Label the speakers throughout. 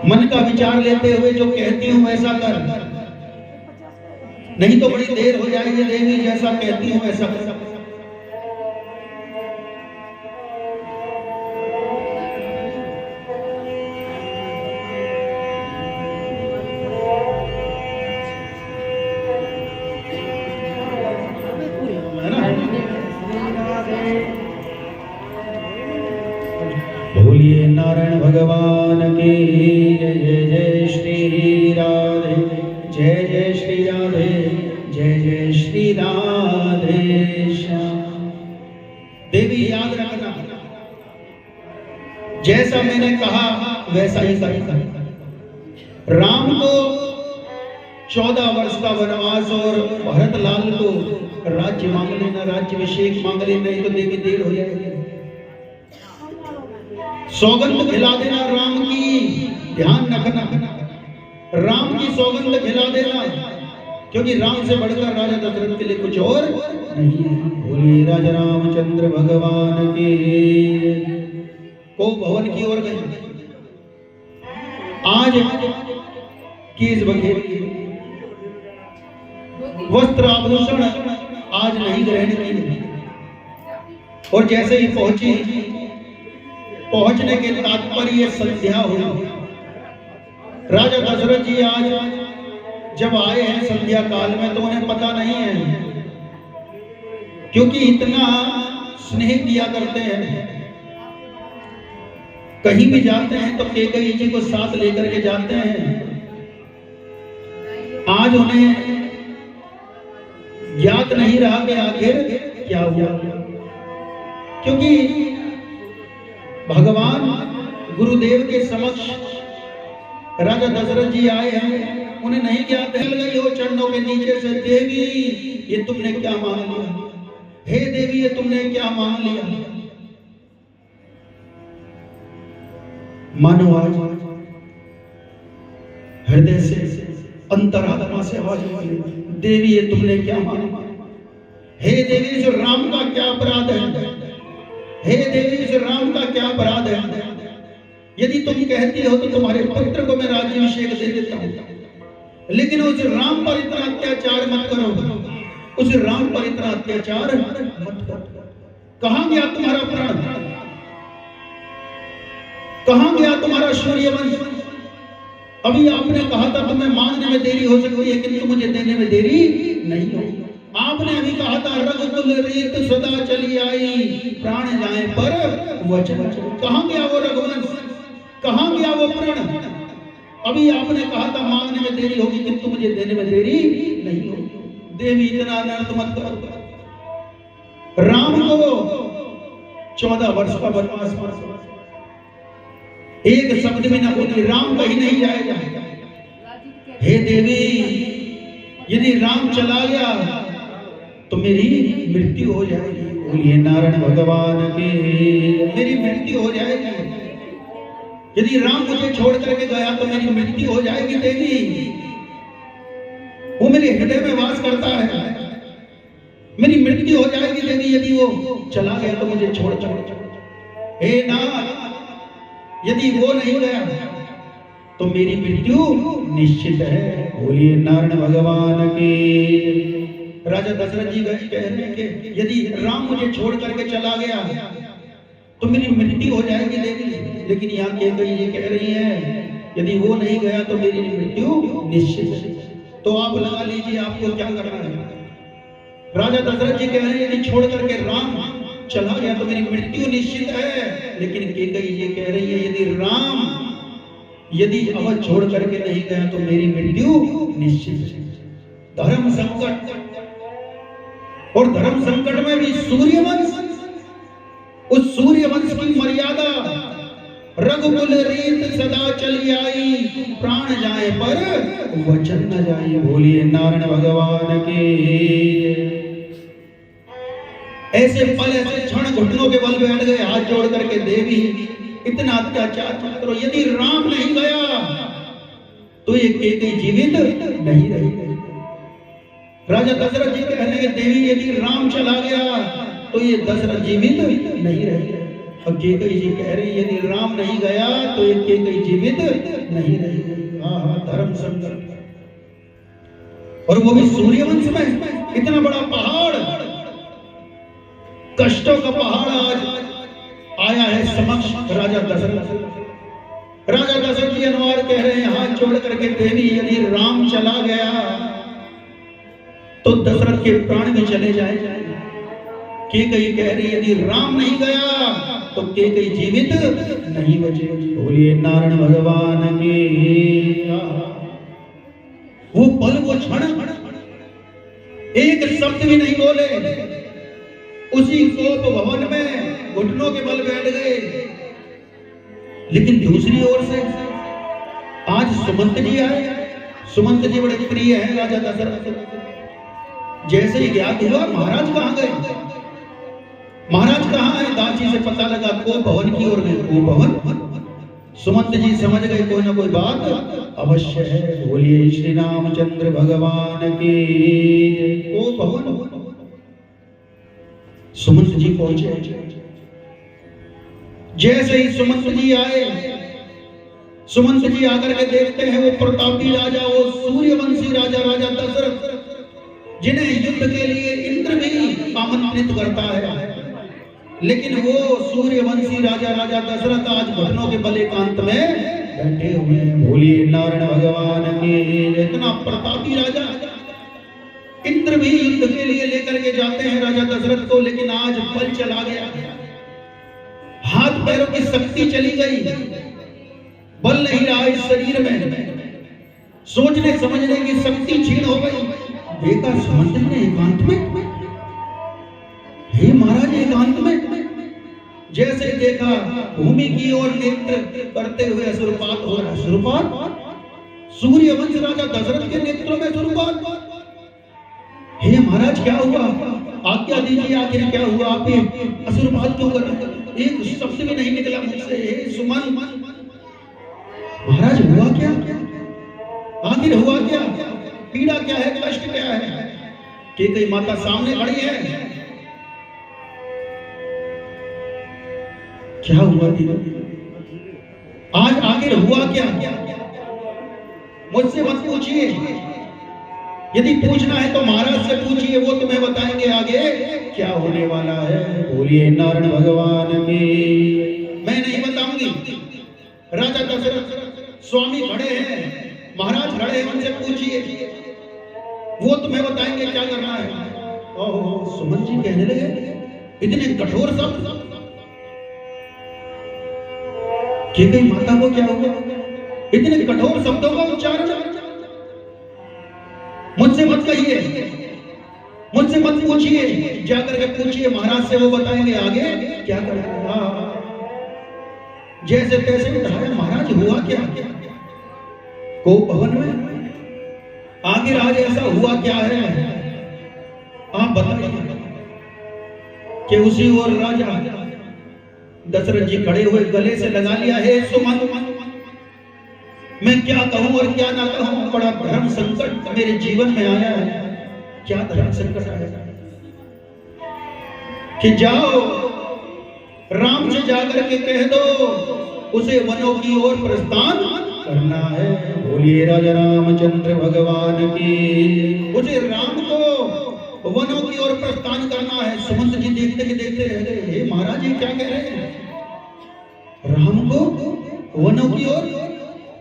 Speaker 1: मन का विचार लेते हुए जो कहती हूँ वैसा कर, नहीं तो बड़ी देर हो जाएगी देवी, जैसा कहती हूँ वैसा कर। बोलिए नारायण भगवान की जय। जय जय श्री राधे, जय जय श्री राधे, जय जय श्री राधे श्याम। देवी याद रखना, जैसा मैंने कहा वैसा ही करना। राम को 14 वर्ष का वनवास और भरत लाल को राज्य मांग लेना, राज्याभिषेक मांग लेना, नहीं तो देवी देर हो जाएगी। सौगंध खिला देना राम की, ध्यान रखना, राम की सौगंध खिला देना, क्योंकि राम से बढ़कर राजा दशरथ के लिए कुछ और नहीं है। बोलिए राजा रामचंद्र भगवान के। को भवन की ओर गए, आज केस बखेर वस्त्र आभूषण आज नहीं ग्रहण किए, और जैसे ही पहुंचने के तात्पर्य संध्या हुई। राजा दशरथ जी आज जब आए हैं संध्या काल में तो उन्हें पता नहीं है, क्योंकि इतना स्नेह किया करते हैं, कहीं भी जाते हैं तो कैकेयी जी को साथ लेकर के जाते हैं। आज उन्हें ज्ञात नहीं रहा कि आखिर क्या हुआ, क्योंकि भगवान गुरुदेव के समक्ष राजा दशरथ जी आए हैं, उन्हें नहीं ज्ञात है। गई हो चरणों के नीचे से, देवी ये तुमने क्या मांग लिया, हे देवी ये तुमने क्या मांग लिया। मानो आज हृदय से अंतरात्मा से आवाज आई, देवी ये तुमने क्या मांगा। हे देवी इस राम का क्या अपराध है, हे देवी इस राम का क्या अपराध है। यदि तुम कहती हो तो तुम्हारे पुत्र को मैं राज्याभिषेक दे देता हूं, लेकिन उस राम पर इतना अत्याचार मत करो, उस राम पर इतना अत्याचार मत करो। कहां गया तुम्हारा प्राण, कहां गया तुम्हारा सूर्यवंश। अभी आपने कहा था तुम्हें मांगने में देरी हो सकती है, किंतु मुझे देने में देरी नहीं होगी। आपने अभी कहा था रघुकुल रीत सदा चली आई, प्राण जाए पर वचन। कहां गया वो रघुवंश, कहां गया वो प्राण। अभी आपने कहा था मांगने में देरी होगी, किंतु मुझे देने में देरी नहीं होगी। देवी इतना अनर्थ मत करो। राम को 14 वर्ष का वनवास, एक शब्द भी ना बोली, राम कहीं नहीं जाएगा। हे देवी यदि राम चला गया तो मेरी मृत्यु हो जाएगी। बोलिए नारायण भगवान के, मेरी मृत्यु हो जाएगी। यदि राम मुझे छोड़ करके गया तो मेरी मृत्यु हो जाएगी। देवी वो मेरे हृदय में वास करता है, मेरी मृत्यु हो जाएगी देवी यदि वो चला गया तो मुझे छोड़। हे नाथ यदि वो नहीं गया तो मेरी मृत्यु निश्चित है। बोलिए नारायण भगवान के। राजा दशरथ जी कह रहे हैं कि यदि राम मुझे छोड़ करके चला गया तो मेरी मृत्यु हो जाएगी देवी, लेकिन यहाँ कैकेयी जी कह रही है यदि वो नहीं गया तो मेरी मृत्यु निश्चित है। तो आप लगा लीजिए आपको क्या करना है। राजा दशरथ जी कह रहे हैं यदि छोड़ करके राम चला गया तो मेरी मृत्यु निश्चित है, लेकिन कैकेयी जी कह रही है यदि राम यदि अवध छोड़ करके नहीं गया तो मेरी मृत्यु निश्चित है। धर्म संकट, और धर्म संकट में भी सूर्यवंश, उस सूर्यवंश की मर्यादा रघुकुल रीत सदा चली आई, प्राण जाए पर वचन न जाए। बोलिए नारायण भगवान के। ऐसे पल ऐसे क्षण घुटनों के बल बैठ गए, हाथ जोड़ करके देवी इतना अत्याचार मत करो। यदि राम नहीं गया तो ये कैकेयी जीवित नहीं रही। राजा दशरथ जी कहने के देवी यदि राम चला गया तो ये दशरथ जीवित नहीं रहे। और कैकेयी जी कह रही यदि राम नहीं गया तो ये कैकेयी जीवित नहीं रहेगी। हाँ, धर्म संकट। और वो भी सूर्यवंश में इतना बड़ा पहाड़, कष्टों का पहाड़ आज आया है समक्ष राजा दशरथ। राजा दशरथ जी अनुवार कह रहे हैं हाथ जोड़ करके देवी यदि राम चला गया तो दशरथ के प्राण भी चले जाए। कैकेयी कह रही यदि राम नहीं गया तो कैकेयी जीवित नहीं बचे। बोलिए नारायण भगवान की। वो पल वो क्षण एक शब्द भी नहीं बोले, उसी कोप भवन में घुटनों के बल बैठ गए। लेकिन दूसरी ओर से आज सुमंत जी आए। सुमंत जी बड़े प्रिय हैं राजा दशरथ। जैसे ही ज्ञात हुआ महाराज कहां गए, महाराज कहां है, दासी से पता लगा को भवन की ओर गए। को भवन। सुमंत जी समझ गए कोई ना कोई बात अवश्य है। बोलिए श्री रामचंद्र भगवान की। को भवन। सुमंत जी पहुंचे। जैसे ही सुमंत जी आए, सुमंत जी आकर के देखते हैं वो प्रतापी राजा, वो सूर्यवंशी राजा, राजा दशरथ, जिन्हें युद्ध के लिए इंद्र भी आमंत्रित करता है। लेकिन वो सूर्यवंशी राजा, राजा दशरथ आज घुटनों के बल एकांत में बैठे हुए हैं। बोलिए नारायण भगवान की। इतना प्रतापी राजा, इंद्र भी युद्ध के लिए लेकर के जाते हैं राजा दशरथ को, लेकिन आज बल चला गया, हाथ पैरों की शक्ति चली गई, बल नहीं रहा इस शरीर में, सोचने समझने की शक्ति छीन हो गई। देखा सुमंत ने एकांत में, हे महाराज एकांत में, जैसे देखा भूमि की ओर नेत्र करते हुए असुरपात हो रहा। असुरपात, सूर्यवंश राजा दशरथ के नेत्रों में असुरपात। हे महाराज क्या हुआ, आज्ञा दीजिए, आखिर क्या हुआ, आप ये असुरपात क्यों कर रहे हैं? एक शब्द भी नहीं निकला मुझसे। हे सुमन, महाराज हुआ क्या, आखिर हुआ क्या, पीड़ा क्या है, कष्ट क्या है? कैकेयी माता सामने खड़ी है। क्या हुआ आज, आखिर हुआ क्या? मुझसे मत पूछिए, यदि पूछना है तो महाराज से पूछिए, वो तुम्हें बताएंगे आगे क्या होने वाला है। बोलिए नारायण भगवान की। मैं नहीं बताऊंगी। राजा दशरथ स्वामी खड़े हैं, महाराज खड़े हैं, उनसे पूछिए, वो तुम्हें बताएंगे क्या करना है। ओहो, सुमन जी कहने लगे इतने कठोर शब्द। कैकेयी माता को क्या हुआ, इतने कठोर शब्दों का उच्चारण? मुझसे मत कहिए, मुझसे मत पूछिए, जाकर के पूछिए महाराज से, वो बताएंगे आगे क्या करना। जैसे तैसे उठाया। महाराज हुआ क्या? को भवन में आखिर आज ऐसा हुआ क्या है, आप बताइए। कि उसी ओर राजा दशरथ जी खड़े हुए, गले से लगा लिया, हे सुमन, मैं क्या कहूं और क्या ना कहूं, बड़ा धर्म संकट मेरे जीवन में आया है। क्या धर्म संकट आया? कि जाओ राम से जाकर के कह दो उसे वनों की ओर प्रस्थान करना है। बोलिए राजा रामचंद्र भगवान की। उसे राम को वनों की ओर प्रस्थान करना है। सुमंत जी देखते के देखते रह गए, हे महाराज ये क्या कह रहे हैं, राम को वनों की ओर?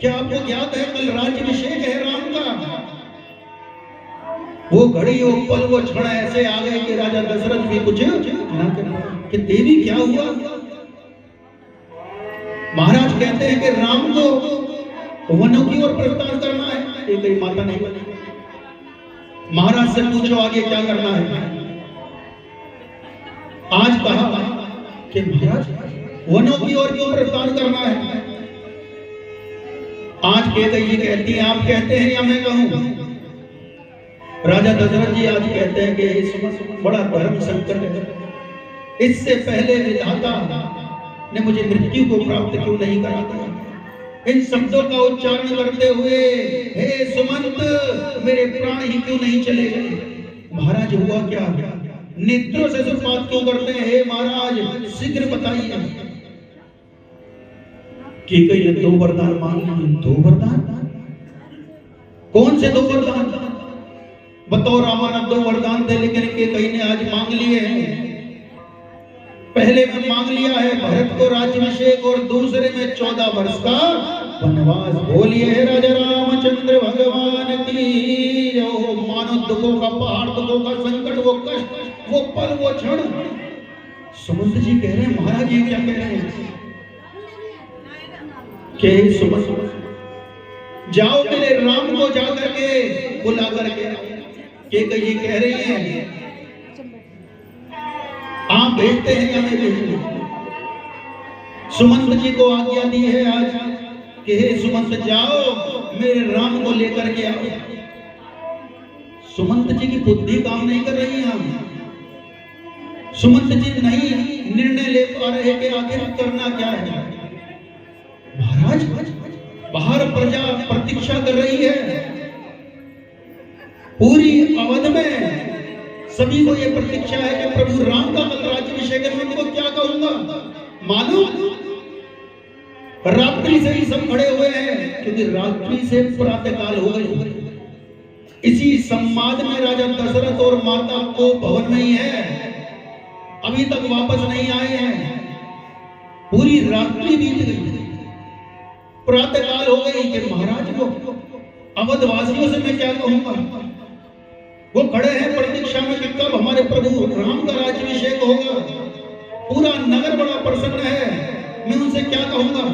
Speaker 1: क्या आपको ज्ञात है कल राज्याभिषेक है राम का? वो घड़ी, वो पल, वो क्षण ऐसे आ गए कि राजा दशरथ भी कुछ ना कर पाए कि देवी क्या हुआ। महाराज कहते हैं कि राम को वनों की ओर प्रस्थान करना है। कैकेयी माता नहीं बनी। महाराज से पूछो आगे क्या करना है। आज कहा कि महाराज वनों की ओर क्यों प्रस्थान करना है? आज कैकेयी जी कहती है आप कहते हैं या मैं कहूं? राजा दशरथ जी आज कहते हैं कि बड़ा धर्म संकट है, इससे पहले विधाता ने मुझे मृत्यु को प्राप्त क्यों नहीं करा दिया। इन शब्दों का उच्चारण करते हुए हे सुमंत मेरे प्राण ही क्यों नहीं चले गए। महाराज हुआ क्या, नेत्रों से सुपात क्यों करते हैं? हे महाराज शीघ्र बताइए। कि कई ने 2 वरदान मांग लिए। 2 वरदान? कौन से 2 वरदान? बताओ रामायण 2 वरदान थे, लेकिन के कई ने आज मांग लिए हैं। पहले में मांग लिया है भरत को राज्याभिषेक और दूसरे में 14 वर्ष का वनवास। बोलिए है राजा रामचंद्र भगवान की। ओ मानो दुखों का पहाड़, दुखों का संकट, वो कष्ट, वो पल, वो क्षण। सुमंत जी कह रहे हैं, महाराज जी क्या कह रहे हैं कि सुमंत जाओ मेरे राम को जा करके बुला करके। के ये कह रही है आप भेजते हैं या मैं भेजूं? सुमंत जी को आज्ञा दी है आज कि हे सुमंत जाओ मेरे राम को लेकर के आओ। सुमंत जी की बुद्धि काम नहीं कर रही है। सुमंत जी नहीं निर्णय ले पा रहे कि आखिर करना क्या है। महाराज बाहर प्रजा प्रतीक्षा कर रही है। पूरी अवध में सभी को यह प्रतीक्षा है कि प्रभु राम का कल राज्याभिषेक है। मैं उनको क्या कहूंगा मालूम? रात्रि से ही सब खड़े हुए हैं, क्योंकि रात्रि से प्रातः काल हो गई। इसी संवाद में राजा दशरथ और माता को भवन में ही है, अभी तक वापस नहीं आए हैं। पूरी रात्रि बीत गई, प्रातः काल हो गई कि महाराज को अवधवासियों से मैं क्या कहूंगा? वो खड़े हैं प्रतीक्षा में कि कब हमारे प्रभु राम का राज्याभिषेक होगा। पूरा नगर बड़ा प्रसन्न है, मैं उनसे क्या कहूंगा?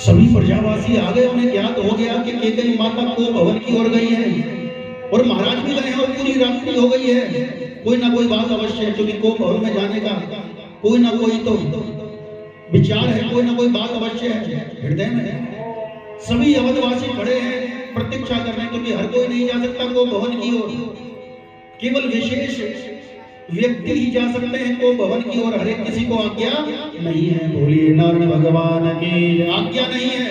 Speaker 1: सभी प्रजावासी आ गए, उन्हें ज्ञात हो गया कि केकई माता को भवन की ओर गई है और महाराज भी गए हैं और पूरी रात्रि हो गई है। कोई ना कोई बात अवश्य है, क्योंकि को भवन में जाने का कोई ना कोई तो विचार है, कोई ना कोई बात अवश्य है हृदय में। सभी अवधवासी खड़े हैं प्रतीक्षा कर रहे हैं, क्योंकि हर कोई नहीं जा सकता को भवन की ओर। केवल विशेष व्यक्ति ही जा सकते हैं को भवन की ओर, हर एक किसी को आज्ञा नहीं है। बोलिए नारायण भगवान की। आज्ञा नहीं है,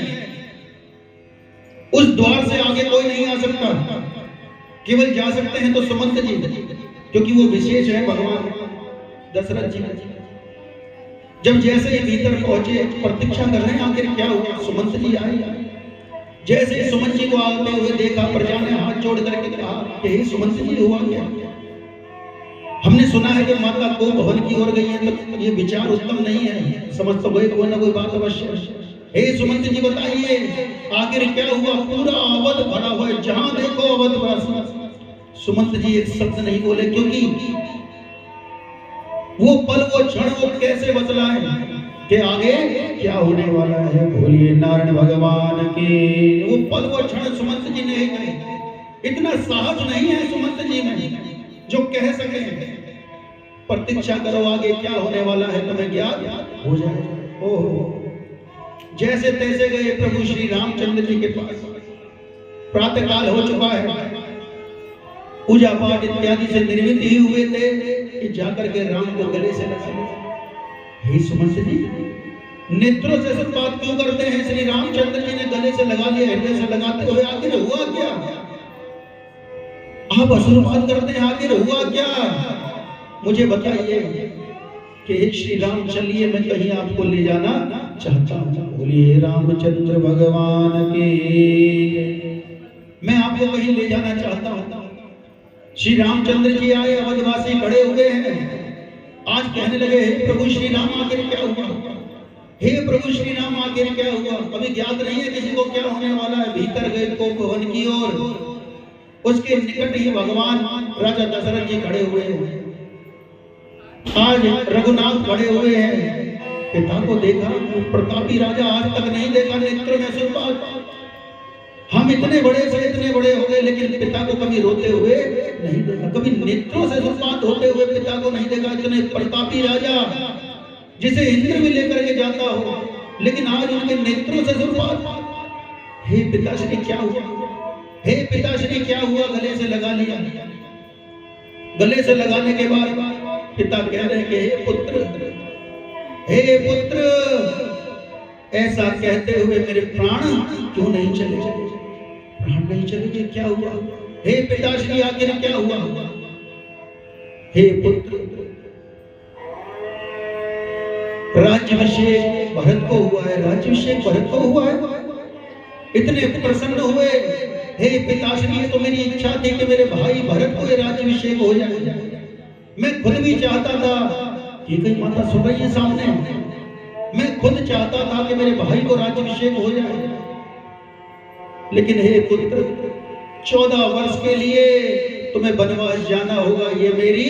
Speaker 1: उस द्वार से आगे कोई नहीं आ सकता। केवल जा सकते हैं तो सुमंत जी, क्योंकि वो विशेष है भगवान दशरथ जी। जब जैसे ही भीतर पहुंचे प्रतीक्षा कर रहे हैं आखिर क्या हुआ। सुमंत जी आए, जैसे सुमंत जी को आते हुए देखा प्रजा ने हाथ जोड़ करके कहा कि हे सुमंत जी हुआ क्या? हमने सुना है कि माता को भवन की ओर गई है, तो ये विचार उत्तम नहीं है, समझ तो गए कोई ना कोई बात अवश्य। हे सुमंत जी बताइए आखिर क्या हुआ? पूरा अवध भरा हुआ है, जहां देखो अवधवासी। सुमंत जी एक शब्द नहीं बोले, क्योंकि वो पल, वो क्षण, वो कैसे बदला है कि आगे क्या होने वाला है। बोलिए नारायण भगवान की। वो पल, वो क्षण सुमंत जी नहीं कहे। इतना साहस नहीं है सुमंत जी में जो कह सके प्रतीक्षा करो आगे क्या होने वाला है, तुम्हें ज्ञात हो जाए। ओहो, जैसे तैसे गए प्रभु श्री रामचंद्र जी के पास। प्रातः काल हो चुका है, पूजा पाठ इत्यादि से निर्मित ही हुए थे कि जाकर के राम को गले से लगा। हे सुमंत जी नेत्रों से सब बात क्यों करते हैं? श्री रामचंद्र जी ने गले से लगा लिया, हृदय से लगाते हुए आखिर हुआ क्या? आप आशीर्वाद करते हैं, आखिर हुआ क्या? मुझे बताइए कि श्री राम चलिए मैं कहीं आपको ले जाना चाहता हूं। बोलिए रामचंद्र भगवान के। मैं आपको कहीं ले जाना चाहता हूं। श्री रामचंद्र जी आए, अवधवासी खड़े हुए हैं। आज कहने लगे हे प्रभु श्री राम आखिर क्या हुआ? हे प्रभु श्री राम आखिर क्या हुआ? अभी ज्ञात नहीं है किसी को क्या होने वाला है। भीतर गए को भवन की ओर, उसके निकट ही भगवान राजा दशरथ जी खड़े हुए हैं। आज रघुनाथ खड़े हुए हैं। पिता को देखा, प्रतापी राजा आज तक नहीं देखा नेत्र में सुरपात। हम इतने बड़े से इतने बड़े हो गए, लेकिन पिता को कभी रोते हुए नहीं देखा, कभी नेत्रों से सुरपात होते हुए पिता को नहीं देखा। इतने प्रतापी राजा जिसे इंद्र भी लेकर के जाता हो, लेकिन आज उनके नेत्रों से सुरपात। हे पिताश्री क्या हुआ? हे पिताश्री क्या हुआ? गले से लगा लिया। गले से लगाने के बाद पिता कह रहे हैं कि हे पुत्र, हे पुत्र, ऐसा कहते हुए मेरे प्राण क्यों नहीं चले? प्राण नहीं चले, क्या हुआ? हे पिताश्री आखिर क्या हुआ? हे पुत्र, राज्याभिषेक भरत को हुआ है, राज्याभिषेक भरत को हुआ है। इतने प्रसन्न हुए, हे पिताश्री ये तो मेरी इच्छा थी कि मेरे भाई भरत को ये राज्याभिषेक हो जाए। मैं खुद भी चाहता था कि कहीं माता सुन रही है सामने, मैं खुद चाहता था कि मेरे भाई को राज्याभिषेक हो जाए। लेकिन हे पुत्र 14 वर्ष के लिए तुम्हें वनवास जाना होगा, ये मेरी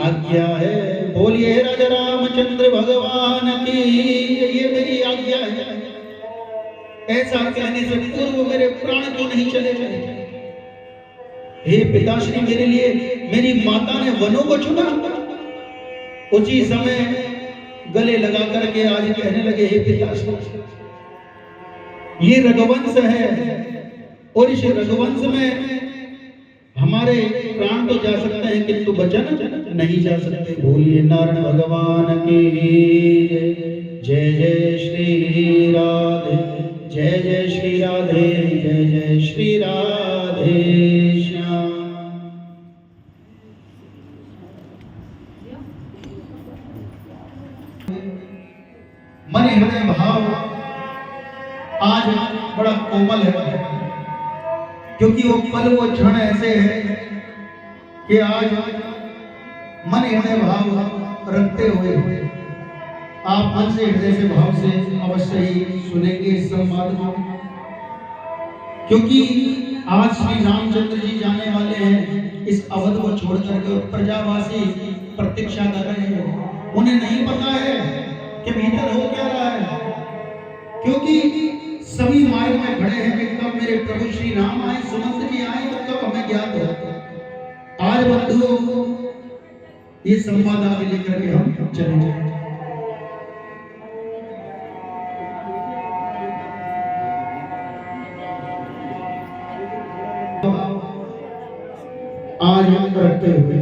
Speaker 1: आज्ञा है। बोलिए राजा रामचंद्र भगवान की, ये मेरी आज्ञा है। ऐसा कहने से पूर्व मेरे प्राण क्यों नहीं चले गए? हे पिताश्री मेरे लिए मेरी माता ने वनों को चुना। उसी समय गले लगा करके आज कहने लगे, हे पिताश्री ये रघुवंश है और इस रघुवंश में हमारे प्राण तो जा सकते हैं किंतु वचन नहीं जा सकते। बोलिए नारायण भगवान की जय। जय श्री राधे, जय जय श्री राधे, जय जय श्री राधे श्याम। मन हृदय भाव आज बड़ा कोमल है, क्योंकि वो पल वो क्षण ऐसे है कि आज मन हृदय भाव रखते हुए आप मन से हृदय से भाव से अवश्य ही सुनेंगे इस संवाद को, क्योंकि आज श्री रामचंद्र जी जाने वाले हैं इस अवध को छोड़ करके और प्रजावासी प्रतीक्षा कर रहे हैं। उन्हें नहीं पता है कि भीतर हो क्या रहा है, क्योंकि सभी मार्ग में खड़े हैं कि कब मेरे प्रभु श्री राम आए, सुमंत जी आए तो कब हमें ज्ञात हो। आज बंधुओं ये संवाद आगे लेकर के हम चले जाएं। आज हम करते हुए